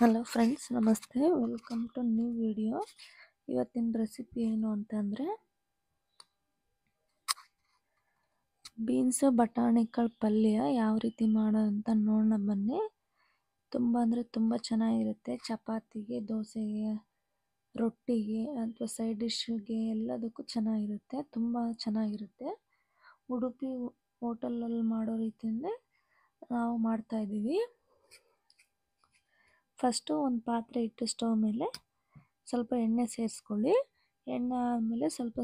Hello friends, ನಮಸ್ತೆ. Welcome to new video. ಇವತ್ತಿನ recipe ಏನು ಅಂತಂದರೆ ಬೀನ್ಸ್ ಬಟಾಣಿಕಾಳು ಪಲ್ಯ ಯಾವ ರೀತಿ ಮಾಡೋದು ಅಂತ ನೋಡೋಣ ಬನ್ನಿ. ತುಂಬ ಅಂದರೆ ತುಂಬ ಚೆನ್ನಾಗಿರುತ್ತೆ. ಚಪಾತಿಗೆ, ದೋಸೆಗೆ, ರೊಟ್ಟಿಗೆ ಅಥವಾ ಸೈಡ್ ಡಿಶ್ಗೆ ಎಲ್ಲದಕ್ಕೂ ಚೆನ್ನಾಗಿರುತ್ತೆ. ತುಂಬ ಚೆನ್ನಾಗಿರುತ್ತೆ. ಉಡುಪಿ ಹೋಟೆಲಲ್ಲಿ ಮಾಡೋ ರೀತಿಯಲ್ಲೇ ನಾವು ಮಾಡ್ತಾಯಿದ್ದೀವಿ. ಫಸ್ಟು ಒಂದು ಪಾತ್ರೆ ಇಟ್ಟು ಸ್ಟವ್ ಮೇಲೆ ಸ್ವಲ್ಪ ಎಣ್ಣೆ ಸೇರಿಸ್ಕೊಳ್ಳಿ. ಎಣ್ಣೆ ಆದಮೇಲೆ ಸ್ವಲ್ಪ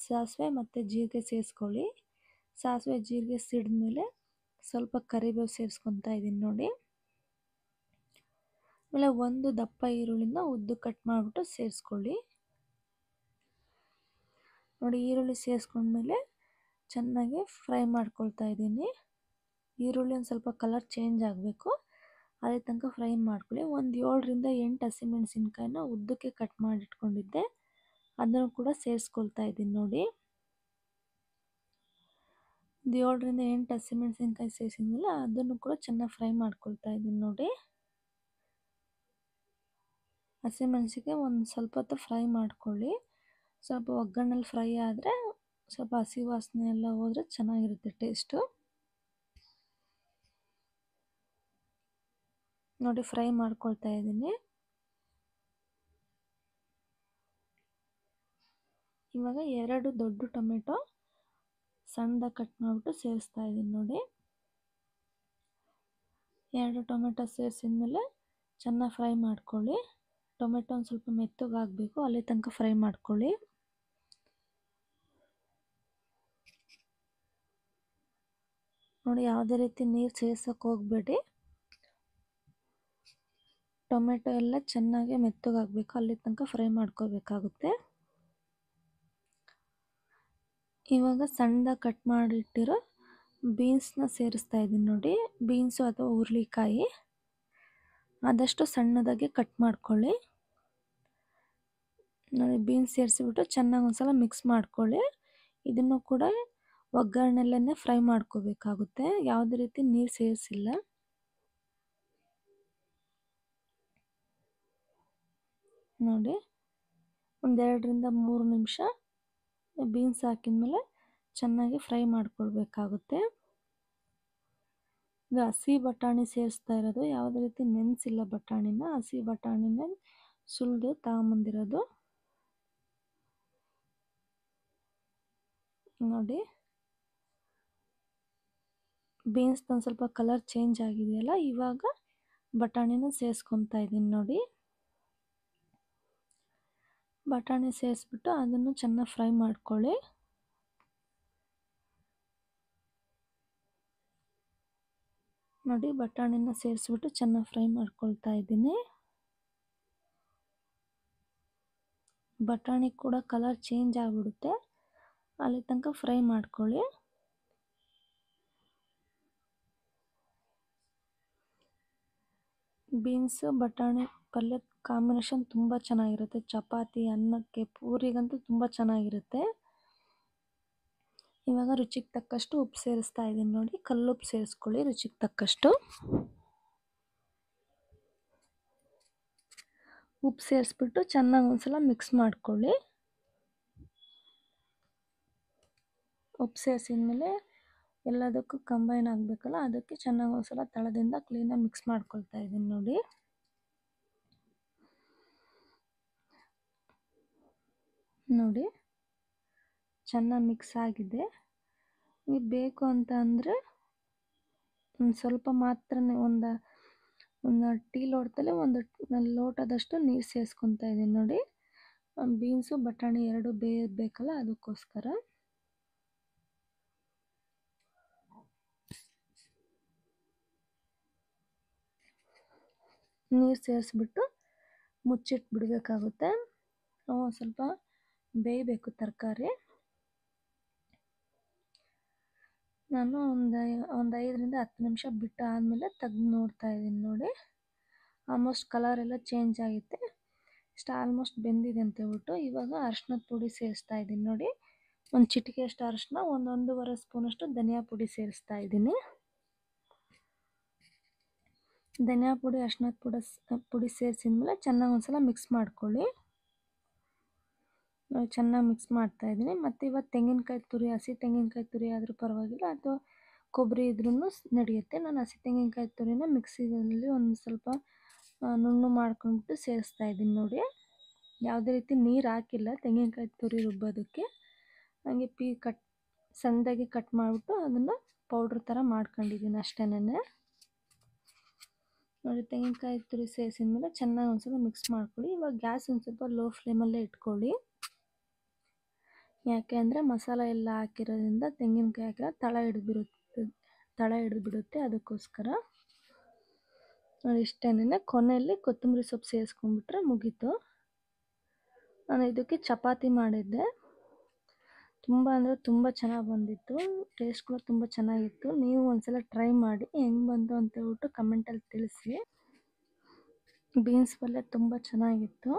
ಸಾಸಿವೆ ಮತ್ತು ಜೀರಿಗೆ ಸೇರಿಸ್ಕೊಳ್ಳಿ. ಸಾಸಿವೆ ಜೀರಿಗೆ ಸಿಡಿದ್ಮೇಲೆ ಸ್ವಲ್ಪ ಕರಿಬೇವು ಸೇರಿಸ್ಕೊತಾ ಇದ್ದೀನಿ ನೋಡಿ. ಆಮೇಲೆ ಒಂದು ದಪ್ಪ ಈರುಳ್ಳಿನ ಉದ್ದು ಕಟ್ ಮಾಡಿಬಿಟ್ಟು ಸೇರಿಸ್ಕೊಳ್ಳಿ ನೋಡಿ. ಈರುಳ್ಳಿ ಸೇರಿಸ್ಕೊಂಡ್ಮೇಲೆ ಚೆನ್ನಾಗಿ ಫ್ರೈ ಮಾಡ್ಕೊಳ್ತಾ ಇದ್ದೀನಿ. ಈರುಳ್ಳಿ ಒಂದು ಸ್ವಲ್ಪ ಕಲರ್ ಚೇಂಜ್ ಆಗಬೇಕು, ಅದೇ ತನಕ ಫ್ರೈ ಮಾಡ್ಕೊಳ್ಳಿ. ಒಂದು 7ರಿಂದ 8 ಹಸಿಮೆಣಸಿನ್ಕಾಯಿನ ಉದ್ದಕ್ಕೆ ಕಟ್ ಮಾಡಿಟ್ಕೊಂಡಿದ್ದೆ, ಅದನ್ನು ಕೂಡ ಸೇರಿಸ್ಕೊಳ್ತಾ ಇದ್ದೀನಿ ನೋಡಿ. ಒಂದು 7ರಿಂದ 8 ಹಸಿಮೆಣಸಿನ್ಕಾಯಿ ಸೇರಿಸಿದ್ಮೇಲೆ ಅದನ್ನು ಕೂಡ ಚೆನ್ನಾಗಿ ಫ್ರೈ ಮಾಡ್ಕೊಳ್ತಾ ಇದ್ದೀನಿ ನೋಡಿ. ಹಸಿಮೆಣಸಿನ್ಕಾಯಿ ಒಂದು ಸ್ವಲ್ಪ ಹೊತ್ತು ಫ್ರೈ ಮಾಡ್ಕೊಳ್ಳಿ. ಸ್ವಲ್ಪ ಒಗ್ಗರಣೆಲಿ ಫ್ರೈ ಆದರೆ ಸ್ವಲ್ಪ ಹಸಿ ವಾಸನೆ ಎಲ್ಲ ಹೋದರೆ ಚೆನ್ನಾಗಿರುತ್ತೆ ಟೇಸ್ಟು ನೋಡಿ. ಫ್ರೈ ಮಾಡ್ಕೊಳ್ತಾ ಇದ್ದೀನಿ. ಇವಾಗ 2 ದೊಡ್ಡ ಟೊಮೆಟೊ ಸಣ್ಣದಾಗಿ ಕಟ್ ಮಾಡಿಬಿಟ್ಟು ಸೇರಿಸ್ತಾ ಇದ್ದೀನಿ ನೋಡಿ. 2 ಟೊಮೆಟೊ ಸೇರಿಸಿದ್ಮೇಲೆ ಚೆನ್ನಾಗಿ ಫ್ರೈ ಮಾಡ್ಕೊಳ್ಳಿ. ಟೊಮೆಟೊ ಒಂದು ಸ್ವಲ್ಪ ಮೆತ್ತಗಾಗಬೇಕು, ಅಲ್ಲಿ ತನಕ ಫ್ರೈ ಮಾಡ್ಕೊಳ್ಳಿ ನೋಡಿ. ಯಾವುದೇ ರೀತಿ ನೀರು ಸೇರ್ಸೋಕೆ ಹೋಗಬೇಡಿ. ಟೊಮೆಟೊ ಎಲ್ಲ ಚೆನ್ನಾಗಿ ಮೆತ್ತಗಾಗಬೇಕು, ಅಲ್ಲಿ ತನಕ ಫ್ರೈ ಮಾಡ್ಕೋಬೇಕಾಗುತ್ತೆ. ಇವಾಗ ಸಣ್ಣದಾಗಿ ಕಟ್ ಮಾಡಿಟ್ಟಿರೋ ಬೀನ್ಸ್ನ ಸೇರಿಸ್ತಾ ಇದ್ದೀನಿ ನೋಡಿ. ಬೀನ್ಸು ಅಥವಾ ಹುರುಳಿಕಾಯಿ ಆದಷ್ಟು ಸಣ್ಣದಾಗಿ ಕಟ್ ಮಾಡ್ಕೊಳ್ಳಿ ನೋಡಿ. ಬೀನ್ಸ್ ಸೇರಿಸಿಬಿಟ್ಟು ಚೆನ್ನಾಗಿ ಒಂದ್ಸಲ ಮಿಕ್ಸ್ ಮಾಡ್ಕೊಳ್ಳಿ. ಇದನ್ನು ಕೂಡ ಒಗ್ಗರಣೆಲ್ಲೇ ಫ್ರೈ ಮಾಡ್ಕೋಬೇಕಾಗುತ್ತೆ, ಯಾವುದೇ ರೀತಿ ನೀರು ಸೇರಿಸಿಲ್ಲ ನೋಡಿ. ಒಂದು 2ರಿಂದ 3 ನಿಮಿಷ ಬೀನ್ಸ್ ಹಾಕಿದ್ಮೇಲೆ ಚೆನ್ನಾಗಿ ಫ್ರೈ ಮಾಡ್ಕೊಳ್ಬೇಕಾಗುತ್ತೆ. ಇದು ಹಸಿ ಬಟಾಣಿ ಸೇರಿಸ್ತಾ ಇರೋದು, ಯಾವುದೇ ರೀತಿ ನೆನೆಸಿಲ್ಲ ಬಟಾಣಿನ. ಹಸಿ ಬಟಾಣಿನ ಸುಲಿದು ತಗೊಂಬಂದಿರೋದು ನೋಡಿ. ಬೀನ್ಸ್ ಒಂದು ಸ್ವಲ್ಪ ಕಲರ್ ಚೇಂಜ್ ಆಗಿದೆಯಲ್ಲ, ಇವಾಗ ಬಟಾಣಿನ ಸೇರಿಸ್ಕೊತಾ ಇದ್ದೀನಿ ನೋಡಿ. ಬಟಾಣಿ ಸೇರಿಸ್ಬಿಟ್ಟು ಅದನ್ನು ಚೆನ್ನಾಗಿ ಫ್ರೈ ಮಾಡ್ಕೊಳ್ಳಿ ನೋಡಿ. ಬಟಾಣಿನ ಸೇರಿಸ್ಬಿಟ್ಟು ಚೆನ್ನಾಗಿ ಫ್ರೈ ಮಾಡ್ಕೊಳ್ತಾ ಇದ್ದೀನಿ. ಬಟಾಣಿ ಕೂಡ ಕಲರ್ ಚೇಂಜ್ ಆಗಿಬಿಡುತ್ತೆ, ಅಲ್ಲಿ ತನಕ ಫ್ರೈ ಮಾಡ್ಕೊಳ್ಳಿ. ಬೀನ್ಸ್ ಬಟಾಣಿ ಪಲ್ಯ ಕಾಂಬಿನೇಷನ್ ತುಂಬ ಚೆನ್ನಾಗಿರುತ್ತೆ. ಚಪಾತಿ, ಅನ್ನಕ್ಕೆ, ಪೂರಿಗಂತೂ ತುಂಬ ಚೆನ್ನಾಗಿರುತ್ತೆ. ಇವಾಗ ರುಚಿಗೆ ತಕ್ಕಷ್ಟು ಉಪ್ಪು ಸೇರಿಸ್ತಾ ಇದ್ದೀನಿ ನೋಡಿ. ಕಲ್ಲುಪ್ಪು ಸೇರಿಸ್ಕೊಳ್ಳಿ ರುಚಿಗೆ ತಕ್ಕಷ್ಟು. ಉಪ್ಪು ಸೇರಿಸ್ಬಿಟ್ಟು ಚೆನ್ನಾಗಿ ಒಂದ್ಸಲ ಮಿಕ್ಸ್ ಮಾಡ್ಕೊಳ್ಳಿ. ಉಪ್ಪು ಸೇರಿಸಿದ್ಮೇಲೆ ಎಲ್ಲದಕ್ಕೂ ಕಂಬೈನ್ ಆಗಬೇಕಲ್ಲ, ಅದಕ್ಕೆ ಚೆನ್ನಾಗಿ ಒಂದ್ಸಲ ತಳದಿಂದ ಕ್ಲೀನಾಗಿ ಮಿಕ್ಸ್ ಮಾಡ್ಕೊಳ್ತಾ ಇದ್ದೀನಿ ನೋಡಿ. ನೋಡಿ ಚೆನ್ನಾಗಿ ಮಿಕ್ಸ್ ಆಗಿದೆ. ನೀವು ಬೇಕು ಅಂತ ಅಂದರೆ ಒಂದು ಸ್ವಲ್ಪ ಮಾತ್ರ ಒಂದು ಟೀ ಲೋಟದಲ್ಲಿ ಒಂದು ಲೋಟದಷ್ಟು ನೀರು ಸೇರಿಸ್ಕೊತಾ ಇದ್ದೀನಿ ನೋಡಿ. ಬೀನ್ಸು ಬಟಾಣಿ 2 ಬೇಯಬೇಕಲ್ಲ, ಅದಕ್ಕೋಸ್ಕರ. ನೀರು ಸೇರಿಸ್ಬಿಟ್ಟು ಮುಚ್ಚಿಟ್ಟು ಬಿಡಬೇಕಾಗುತ್ತೆ. ಸ್ವಲ್ಪ ಬೇಯಬೇಕು ತರಕಾರಿ. ನಾನು ಒಂದು 5ರಿಂದ 10 ನಿಮಿಷ ಬಿಟ್ಟು ಆದಮೇಲೆ ತೆಗೆದು ನೋಡ್ತಾ ಇದ್ದೀನಿ ನೋಡಿ. ಆಲ್ಮೋಸ್ಟ್ ಕಲರ್ ಎಲ್ಲ ಚೇಂಜ್ ಆಗುತ್ತೆ, ಇಷ್ಟು ಆಲ್ಮೋಸ್ಟ್ ಬೆಂದಿದೆ ಅಂತ ಹೇಳ್ಬಿಟ್ಟು. ಇವಾಗ ಅರಿಶಿನದ ಪುಡಿ ಸೇರಿಸ್ತಾ ಇದ್ದೀನಿ ನೋಡಿ. ಒಂದು ಚಿಟಿಕೆಯಷ್ಟು ಅರಿಶಿನ, 1-1.5 ಸ್ಪೂನಷ್ಟು ಧನಿಯಾ ಪುಡಿ ಸೇರಿಸ್ತಾ ಇದ್ದೀನಿ. ಧನಿಯಾ ಪುಡಿ ಅರ್ಶಿನದ ಪುಡಿ ಸೇರಿಸಿದ್ಮೇಲೆ ಚೆನ್ನಾಗಿ ಒಂದ್ಸಲ ಮಿಕ್ಸ್ ಮಾಡ್ಕೊಳ್ಳಿ. ಚೆನ್ನಾಗಿ ಮಿಕ್ಸ್ ಮಾಡ್ತಾಯಿದ್ದೀನಿ. ಮತ್ತು ಇವತ್ತು ತೆಂಗಿನಕಾಯಿ ತುರಿ, ಹಸಿ ತೆಂಗಿನಕಾಯಿ ತುರಿ ಆದರೂ ಪರವಾಗಿಲ್ಲ ಅಥವಾ ಕೊಬ್ಬರಿ ಇದ್ರೂ ನಡೆಯುತ್ತೆ. ನಾನು ಹಸಿ ತೆಂಗಿನಕಾಯಿ ತುರಿನ ಮಿಕ್ಸಿಯಲ್ಲಿ ಒಂದು ಸ್ವಲ್ಪ ನುಣ್ಣು ಮಾಡ್ಕೊಂಡ್ಬಿಟ್ಟು ಸೇರಿಸ್ತಾ ಇದ್ದೀನಿ ನೋಡಿ. ಯಾವುದೇ ರೀತಿ ನೀರು ಹಾಕಿಲ್ಲ ತೆಂಗಿನಕಾಯಿ ತುರಿ ರುಬ್ಬೋದಕ್ಕೆ. ಹಾಗೆ ಸಣ್ಣದಾಗಿ ಕಟ್ ಮಾಡಿಬಿಟ್ಟು ಅದನ್ನು ಪೌಡ್ರ್ ಥರ ಮಾಡ್ಕೊಂಡಿದ್ದೀನಿ ಅಷ್ಟೇನೆ. ನೋಡಿ, ತೆಂಗಿನಕಾಯಿ ತುರಿ ಸೇರಿಸಿದ್ಮೇಲೆ ಚೆನ್ನಾಗಿ ಒಂದ್ಸಲ ಮಿಕ್ಸ್ ಮಾಡ್ಕೊಳ್ಳಿ. ಇವಾಗ ಗ್ಯಾಸ್ ಒಂದು ಸ್ವಲ್ಪ ಲೋ ಫ್ಲೇಮಲ್ಲೇ ಇಟ್ಕೊಳ್ಳಿ. ಯಾಕೆ ಅಂದರೆ ಮಸಾಲೆ ಎಲ್ಲ ಹಾಕಿರೋದ್ರಿಂದ ತೆಂಗಿನಕಾಯಿ ಹಾಕಿರೋ ತಳ ಹಿಡಿದ್ಬಿಡುತ್ತೆ, ಅದಕ್ಕೋಸ್ಕರ. ನೋಡಿ, ಇಷ್ಟೇನೆ. ಕೊನೆಯಲ್ಲಿ ಕೊತ್ತಂಬರಿ ಸೊಪ್ಪು ಸೇರಿಸ್ಕೊಂಡ್ಬಿಟ್ರೆ ಮುಗೀತು. ನಾನು ಇದಕ್ಕೆ ಚಪಾತಿ ಮಾಡಿದ್ದೆ. ತುಂಬ ಅಂದರೆ ತುಂಬ ಚೆನ್ನಾಗಿ ಬಂದಿತ್ತು. ಟೇಸ್ಟ್ ಕೂಡ ತುಂಬ ಚೆನ್ನಾಗಿತ್ತು. ನೀವು ಒಂದ್ಸಲ ಟ್ರೈ ಮಾಡಿ, ಹೆಂಗೆ ಬಂತು ಅಂತ ಹೇಳ್ಬಿಟ್ಟು ಕಮೆಂಟಲ್ಲಿ ತಿಳಿಸಿ. ಬೀನ್ಸ್ ಪಲ್ಯ ತುಂಬ ಚೆನ್ನಾಗಿತ್ತು.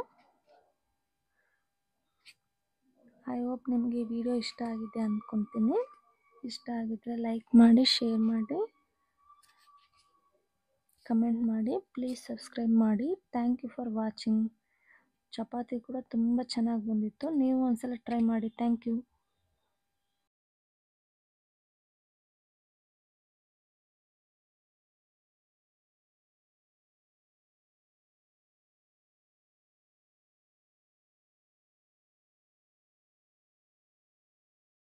ಐ ಹೋಪ್ ನಿಮಗೆ ಈ ವಿಡಿಯೋ ಇಷ್ಟ ಆಗಿದೆ ಅಂದ್ಕೊತೀನಿ. ಇಷ್ಟ ಆಗಿದ್ರೆ ಲೈಕ್ ಮಾಡಿ, ಶೇರ್ ಮಾಡಿ, ಕಮೆಂಟ್ ಮಾಡಿ, ಪ್ಲೀಸ್ ಸಬ್ಸ್ಕ್ರೈಬ್ ಮಾಡಿ. Thank you for watching. ಚಪಾತಿ ಕೂಡ ತುಂಬ ಚೆನ್ನಾಗಿ ಬಂದಿತ್ತು. ನೀವು ಒಂದ್ಸಲ ಟ್ರೈ ಮಾಡಿ. Thank you.